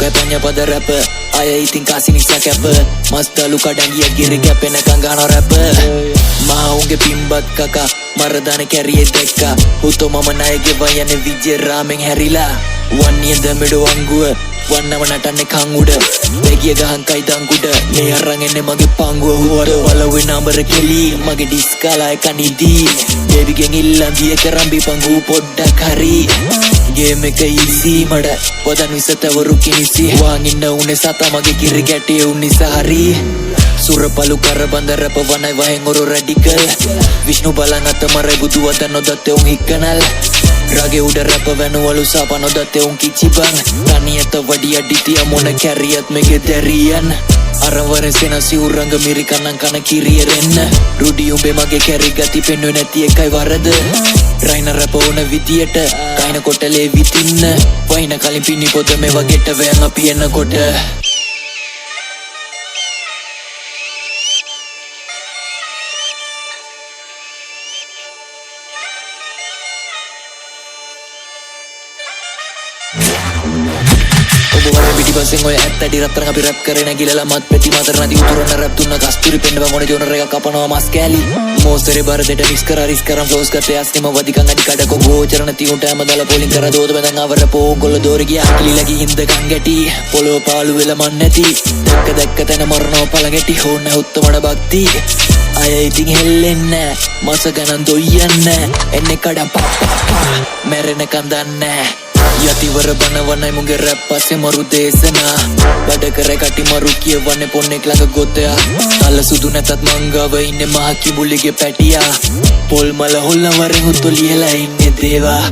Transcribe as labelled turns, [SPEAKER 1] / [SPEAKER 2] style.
[SPEAKER 1] katanya pada rapper Ayah iting kasih nisa capper Mas dalu kadang ia giri kapen kangana rapper Maunge pimbat kakak Maradane carry dekka Huto mama naige vayane vijay rameng harila Wanniyenda medu anguwa Wannama natanne kanguda Begiya gahan kai danguda Me arang enne mage panguwa huwada Walawe namara keli mage diskala ekanidi Baby gen illan diya karambi pangu poddak hari Game එක easy මඩ වදන් විසතවරු කිනිසි වාං ඉන්න උනේ සතා මගේ කිරි ගැටේ උනිසා හරි සුරපලු කර බඳ රැප වනයි වහෙන් ඔරු රැඩිකල් විෂ්ණු බලන් අත මරයි බුදු වදන් නොදත්තේ උන් හික්කනල් රගේ උඩ රැප වැනුවලු සාප නොදත්තේ උන් කිචිබන් තනියත වඩි අඩිතිය මොන කැරියත් මෙගේ දැරියන් අරවර සෙනසි උරංග මිරිකන්නන් කන කිරියරෙන්න රුඩි උඹේ මගේ කැරි ගති පෙන්වෙ නැති එකයි වරද රයින රැප ඕන විදියට කයින කොටලේ විතින්න වයින කලින් පිණි පොත මෙවා ගෙට වෑන් අපි එන්නකොට Pidipasen ඔය ඇත්තටි රත්තරන් අපි රැප් කරේ නැගිලලා මත් පෙති මතර නැති උතුරන රැප් දුන්න කස්තුරි පෙන්න බං ඕනේ ජොනර් එකක් කපනවා මස් කෑලි මෝස්තරේ බර දෙට මිස් කරා රිස් කරන් ෆ්ලෝස් ගත්තේ අස්නිම වදිකන් අඩි කඩක ගෝචර නැති උන්ට හැම දාලා පොලින් කරා දෝද බඳන් අවර පෝගොල්ල දෝරි ගියා කිලිලා ගිහින් දකන් ගැටි පොළොව පාළු වෙලා මන් නැති දැක්ක තැන මරනවා පළ ගැටි හොන්න උත්තමඩ භක්ති අය ඉතින් හෙල්ලෙන්නේ මස ගණන් දොයියන්න එන්නේ කඩම් පා මැරෙනකන් දන්නේ යතිවර බනවනයි මුගේ රැප් පස්සේ මරු දේශනා බඩ කර කටි මරු කියවන්නේ පොන්නෙක් ළඟ ගොතයා තල සුදු නැතත් මංගව ඉන්නේ මහ කිඹුලිගේ පැටියා පොල් මල හොල්ල වරෙන් උතු ලියලා ඉන්නේ දේවා